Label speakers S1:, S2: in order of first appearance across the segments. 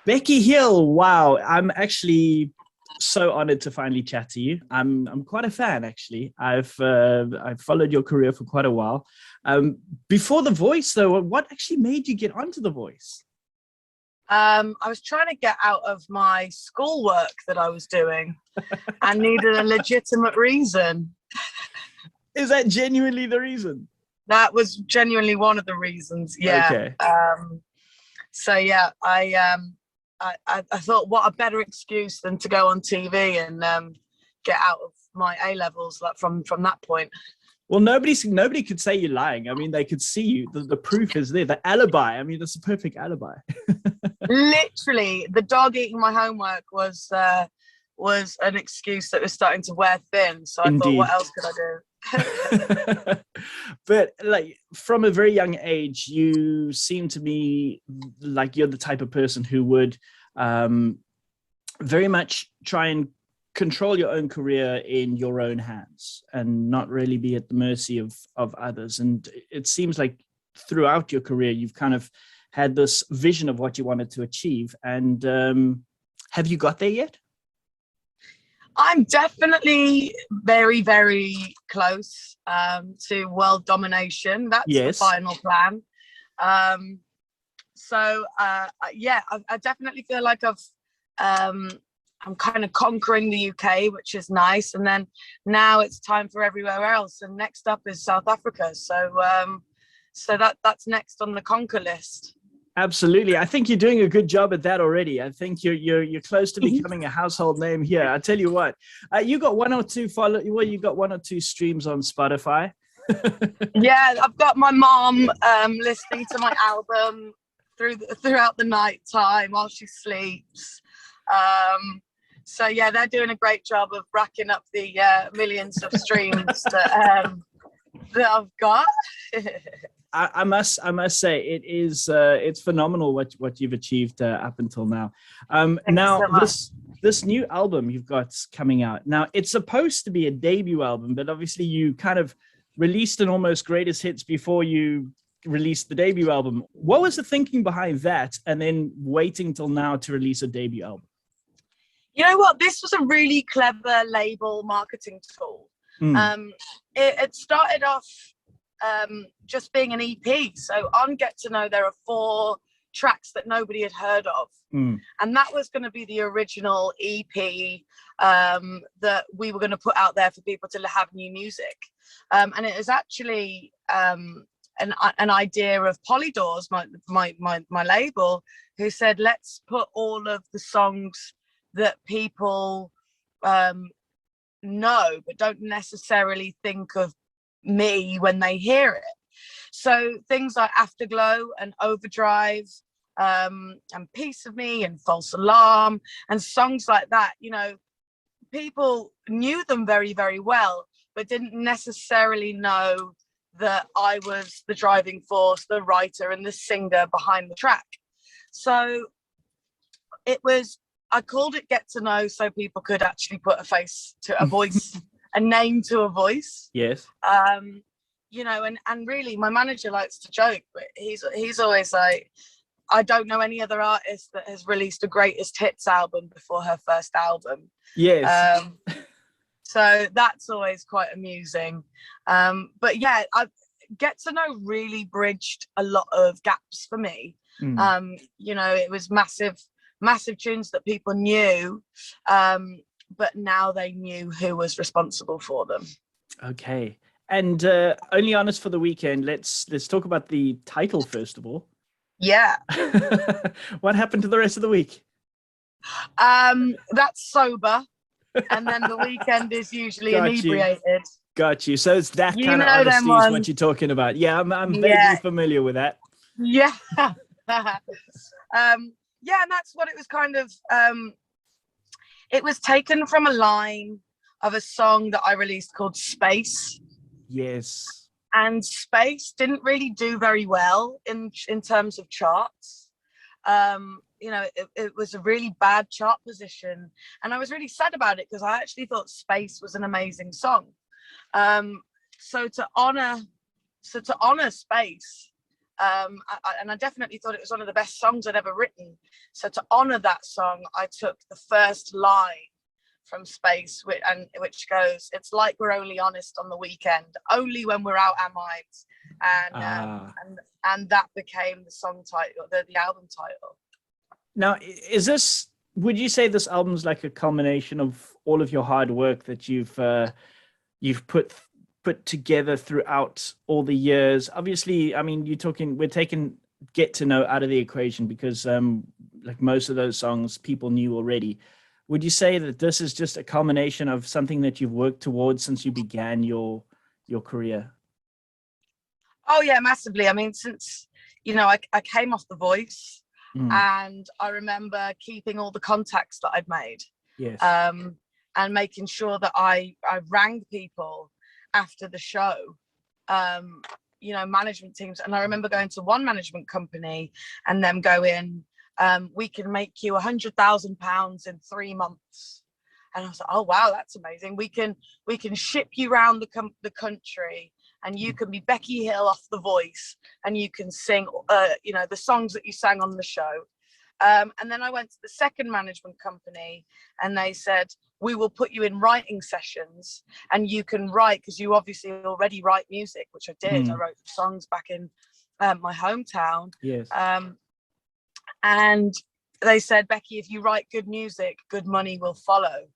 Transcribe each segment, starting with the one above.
S1: Becky Hill, wow, I'm actually so honored to finally chat to you. I'm quite a fan, actually. I've followed your career for quite a while. Before The Voice, though, what actually made you get onto The Voice?
S2: I was trying to get out of my schoolwork that I was doing and needed a legitimate reason.
S1: Is that genuinely the reason?
S2: That was genuinely one of the reasons. Yeah.
S1: Okay.
S2: So yeah, I thought, what a better excuse than to go on TV and get out of my A levels, like from that point.
S1: Well, nobody could say you're lying. I mean, they could see you. The proof is there. The alibi. I mean, that's a perfect alibi.
S2: Literally, the dog eating my homework was an excuse that was starting to wear thin. So I thought, what else could I do?
S1: But like from a very young age, you seem to me like you're the type of person who would very much try and control your own career in your own hands and not really be at the mercy of others. And it seems like throughout your career, you've kind of had this vision of what you wanted to achieve. And have you got there yet?
S2: I'm definitely very, very close to world domination. That's the final plan. Yeah, I definitely feel like I'm kind of conquering the UK, which is nice. And then now it's time for everywhere else. And next up is South Africa. So that's next on the conquer list.
S1: Absolutely. I think you're doing a good job at that already. I think you're close to becoming a household name here. I tell you what, you got one or two streams on Spotify.
S2: Yeah, I've got my mom listening to my album throughout the night time while she sleeps. So yeah, they're doing a great job of racking up the millions of streams that I've got.
S1: I must say it's phenomenal what you've achieved up until now. Now this new album you've got coming out now, it's supposed to be a debut album, but obviously you kind of released an almost greatest hits before you released the debut album. What was the thinking behind that, and then waiting till now to release a debut album?
S2: You know what? This was a really clever label marketing tool. It started off just being an EP. So on Get to Know, there are 4 tracks that nobody had heard of. And that was going to be the original EP that we were going to put out there for people to have new music. And it was actually an idea of Polydors, my label, who said, let's put all of the songs that people know but don't necessarily think of me when they hear it. So things like Afterglow and Overdrive and Piece of Me and False Alarm and songs like that, you know, people knew them very, very well, but didn't necessarily know that I was the driving force, the writer and the singer behind the track. So I called it Get to Know so people could actually put a face to a voice, a name to a voice.
S1: Yes.
S2: You know, and really my manager likes to joke, but he's always like, I don't know any other artist that has released a greatest hits album before her first album.
S1: Yes.
S2: So that's always quite amusing. But yeah, Get to Know really bridged a lot of gaps for me. You know, it was massive tunes that people knew, but now they knew who was responsible for them.
S1: Okay. And Only Honest for the Weekend, let's talk about the title first of all.
S2: Yeah.
S1: What happened to the rest of the week?
S2: That's sober, and then the weekend is usually inebriated.
S1: Got you. So it's that kind of honesty is what you're talking about. Yeah, I'm vaguely familiar with that.
S2: Yeah. Yeah, and that's what it was kind of. It was taken from a line of a song that I released called Space.
S1: Yes.
S2: And Space didn't really do very well in terms of charts. You know, it was a really bad chart position, and I was really sad about it because I actually thought Space was an amazing song. So to honor Space, And I definitely thought it was one of the best songs I'd ever written. So to honor that song, I took the first line from Space, which goes, "It's like we're only honest on the weekend, only when we're out our minds," and that became the song title, the album title.
S1: Now, would you say this album's like a culmination of all of your hard work that you've put together throughout all the years? Obviously, I mean, we're taking Get to Know out of the equation because like most of those songs people knew already. Would you say that this is just a culmination of something that you've worked towards since you began your career?
S2: Oh yeah, massively. I mean, since I came off The Voice, and I remember keeping all the contacts that I'd made.
S1: Yes.
S2: And making sure that I rang people after the show, management teams. And I remember going to one management company and them going, "We can make you £100,000 in 3 months." And I was like, "Oh wow, that's amazing. We can ship you around the country, and you can be Becky Hill off The Voice, and you can sing the songs that you sang on the show." And then I went to the second management company, and they said, "We will put you in writing sessions, and you can write, because you obviously already write music," which I did. I wrote songs back in my hometown.
S1: Yes.
S2: And they said, "Becky, if you write good music, good money will follow."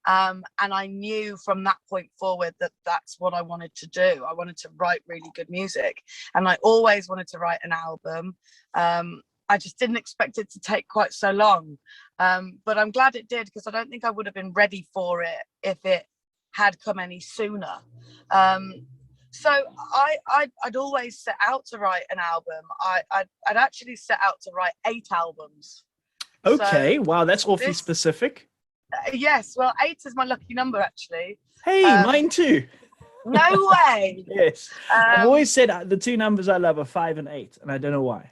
S2: And I knew from that point forward that that's what I wanted to do. I wanted to write really good music, and I always wanted to write an album. I just didn't expect it to take quite so long, but I'm glad it did, because I don't think I would have been ready for it if it had come any sooner. So I'd always set out to write an album. I'd actually set out to write 8 albums.
S1: Okay,
S2: so
S1: wow, that's awfully specific.
S2: Yes, well, 8 is my lucky number, actually.
S1: Hey, mine too.
S2: No way.
S1: Yes, I've always said the 2 numbers I love are 5 and 8, and I don't know why.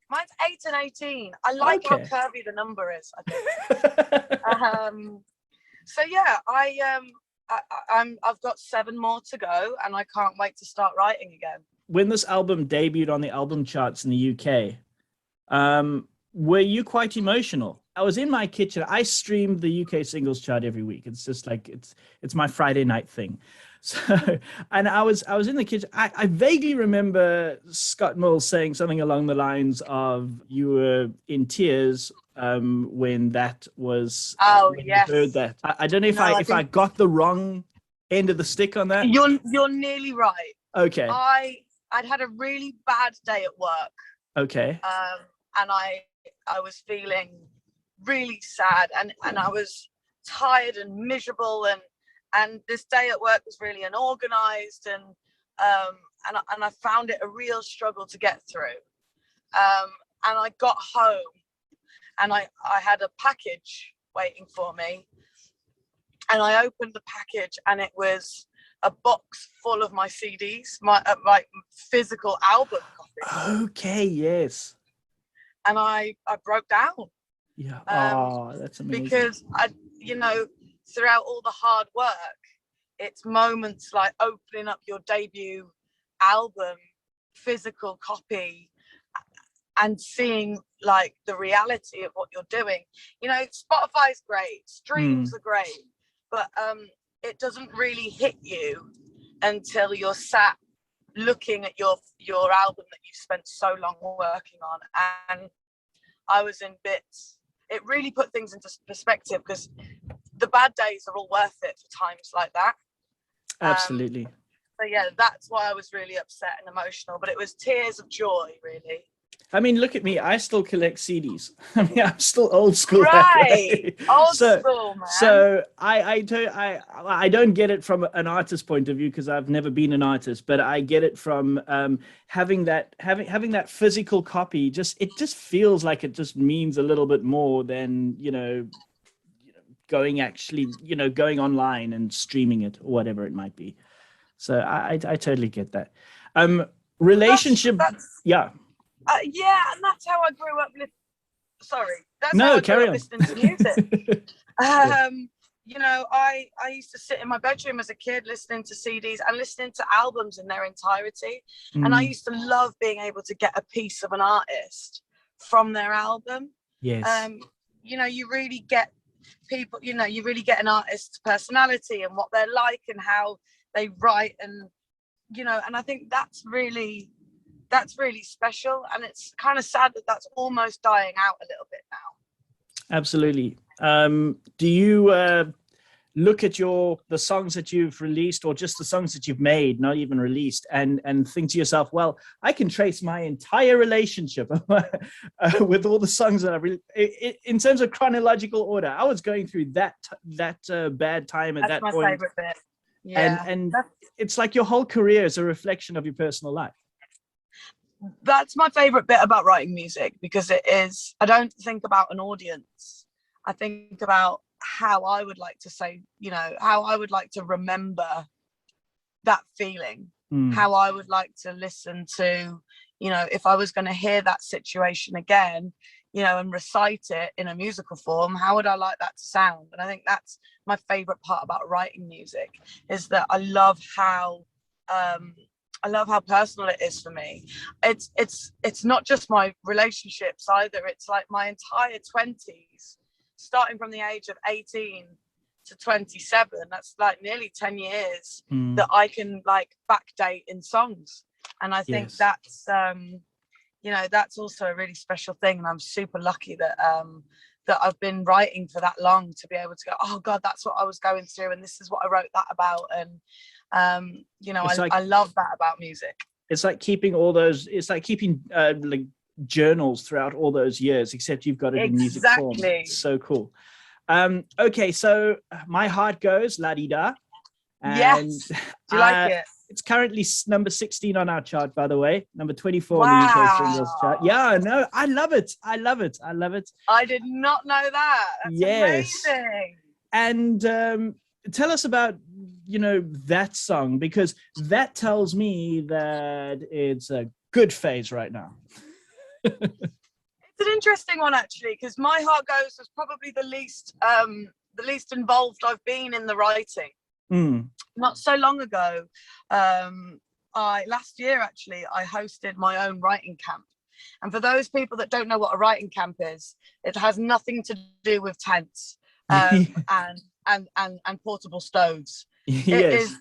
S2: Mine's 8 and 18. I like how curvy the number is, I think. So yeah, I've got 7 more to go, and I can't wait to start writing again.
S1: When this album debuted on the album charts in the UK, were you quite emotional? I was in my kitchen. I streamed the UK singles chart every week. It's just like it's my Friday night thing. So, and I was in the kitchen. I vaguely remember Scott Mills saying something along the lines of, "You were in tears when that was."
S2: Oh,
S1: when
S2: yes.
S1: you heard that. I don't know if I got the wrong end of the stick on that.
S2: You're nearly right.
S1: Okay.
S2: I'd had a really bad day at work.
S1: Okay.
S2: And I was feeling really sad, and I was tired and miserable, and this day at work was really unorganized, and I found it a real struggle to get through. And I got home, and I had a package waiting for me, and I opened the package, and it was a box full of my CDs, my physical album copies.
S1: Okay, yes.
S2: And I broke down.
S1: Yeah. Oh, that's amazing.
S2: Because throughout all the hard work, it's moments like opening up your debut album, physical copy, and seeing like the reality of what you're doing. Spotify's great, streams are great, but it doesn't really hit you until you're sat looking at your album that you've spent so long working on. And I was in bits. It really put things into perspective, because the bad days are all worth it for times like that.
S1: Absolutely.
S2: So yeah, that's why I was really upset and emotional, but it was tears of joy, really.
S1: I mean, look at me. I still collect CDs. I mean, I'm still old school.
S2: Right. Old school, man.
S1: So I don't get it from an artist point of view, because I've never been an artist, but I get it from having that physical copy. It just feels like it just means a little bit more than, going online and streaming it or whatever it might be. So I totally get that. Relationship. Yeah.
S2: Yeah, and that's how I grew up. That's
S1: no,
S2: how I
S1: carry
S2: grew up
S1: on.
S2: listening to music. you know, I used to sit in my bedroom as a kid listening to CDs and listening to albums in their entirety. And I used to love being able to get a piece of an artist from their album.
S1: Yes.
S2: You know, you really get people, you know, you really get an artist's personality and what they're like and how they write, and, you know, and I think that's really special. And it's kind of sad that that's almost dying out a little bit now.
S1: Absolutely. Do you look at the songs that you've released, or just the songs that you've made, not even released, and think to yourself, well, I can trace my entire relationship with all the songs that I've released in terms of chronological order? I was going through that bad time at that point. That's my
S2: favorite bit. Yeah.
S1: And it's like your whole career is a reflection of your personal life.
S2: That's my favorite bit about writing music, because it is, I don't think about an audience. I think about how I would like to say, you know, how I would like to remember that feeling, how I would like to listen to, you know, if I was going to hear that situation again, you know, and recite it in a musical form, how would I like that to sound? And I think that's my favorite part about writing music, is that I love how personal it is for me. It's not just my relationships either. It's like my entire 20s, starting from the age of 18 to 27. That's like nearly 10 years that I can like backdate in songs. And I think that's, you know, that's also a really special thing. And I'm super lucky that I've been writing for that long, to be able to go, oh God, that's what I was going through, and this is what I wrote that about. And you know, I love that about music.
S1: It's like keeping all those, it's like keeping like journals throughout all those years, except you've got it in music form. It's so cool. Okay, so My Heart Goes, La Di Da.
S2: Yes. Do you like it?
S1: It's currently number 16 on our chart, by the way. Number 24 on the UK singles chart. Yeah, no, I love it. I love it. I love it.
S2: I did not know that. That's amazing.
S1: And tell us about, you know, that song, because that tells me that it's a good phase right now.
S2: It's an interesting one, actually, because My Heart Goes was probably the least involved I've been in the writing. Not so long ago, last year actually, I hosted my own writing camp. And for those people that don't know what a writing camp is, it has nothing to do with tents and portable stoves. Yes. It is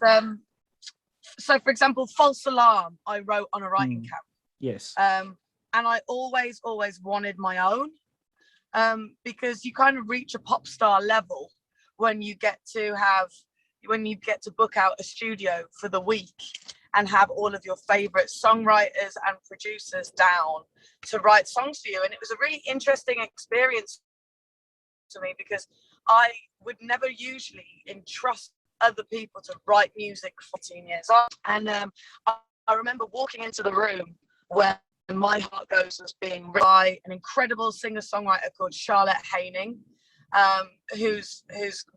S2: so, for example, False Alarm I wrote on a writing camp.
S1: Yes.
S2: And I always wanted my own, because you kind of reach a pop star level when you get to book out a studio for the week and have all of your favorite songwriters and producers down to write songs for you. And it was a really interesting experience to me, because I would never usually entrust other people to write music for 14 years. And I remember walking into the room where My Heart Goes was being written by an incredible singer-songwriter called Charlotte Haining, who's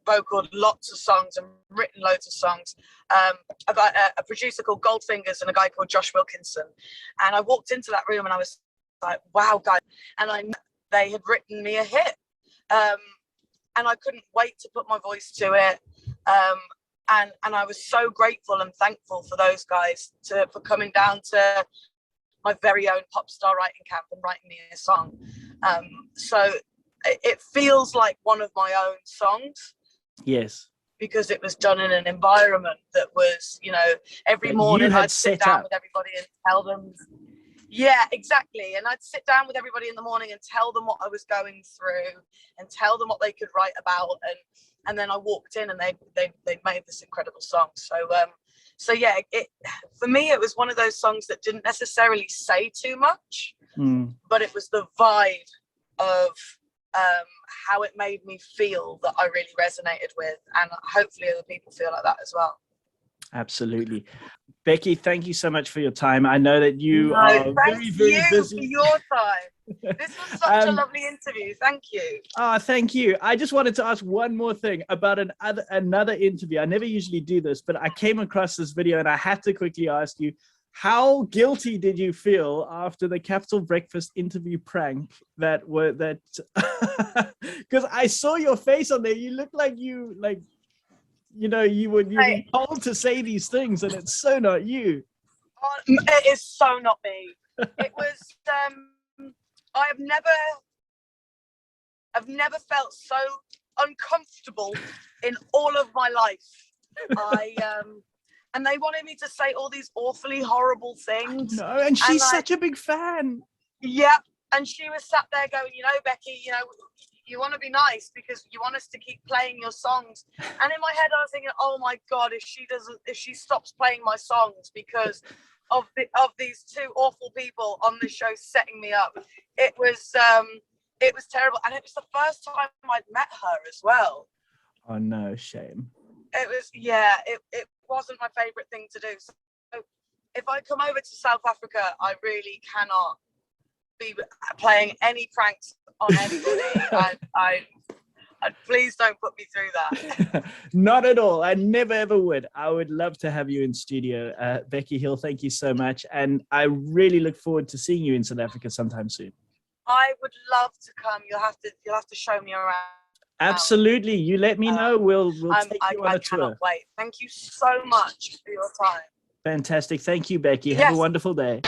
S2: vocaled lots of songs and written loads of songs, about a producer called Goldfingers and a guy called Josh Wilkinson. And I walked into that room and I was like, wow, guys. And I knew they had written me a hit. And I couldn't wait to put my voice to it. And I was so grateful and thankful for those guys for coming down to my very own pop star writing camp and writing me a song. So it feels like one of my own songs.
S1: Yes.
S2: Because it was done in an environment that was, you know, every morning I'd sit down with everybody and tell them. Yeah, exactly. And I'd sit down with everybody in the morning and tell them what I was going through and tell them what they could write about. And then I walked in and they made this incredible song. So yeah, for me, it was one of those songs that didn't necessarily say too much, but it was the vibe of how it made me feel that I really resonated with, and hopefully other people feel like that as well.
S1: Absolutely. Becky, thank you so much for your time. I know that you are very, very busy.
S2: For your time. This was such a lovely interview. Thank you.
S1: Thank you. I just wanted to ask one more thing about another interview. I never usually do this, but I came across this video and I had to quickly ask you, How guilty did you feel after the Capital Breakfast interview prank that because I saw your face on there. You look like you were being told to say these things, and it's so not you.
S2: It is so not me. It was I've never felt so uncomfortable in all of my life. And they wanted me to say all these awfully horrible things.
S1: No, and she's such a big fan.
S2: Yeah, and she was sat there going, Becky, you want to be nice because you want us to keep playing your songs. And in my head, I was thinking, oh my God, if she stops playing my songs because of these two awful people on the show setting me up, it was terrible. And it was the first time I'd met her as well.
S1: Oh no, shame.
S2: It was, it wasn't my favorite thing to do. So if I come over to South Africa, I really cannot be playing any pranks on anybody. I please don't put me through that.
S1: Not at all. I never ever would. I would love to have you in studio. Becky Hill, thank you so much. And I really look forward to seeing you in South Africa sometime soon.
S2: I would love to come. You'll have to show me around.
S1: Absolutely. You let me know. We'll take you on a tour. I cannot
S2: wait. Thank you so much for your time.
S1: Fantastic. Thank you, Becky. Have a wonderful day.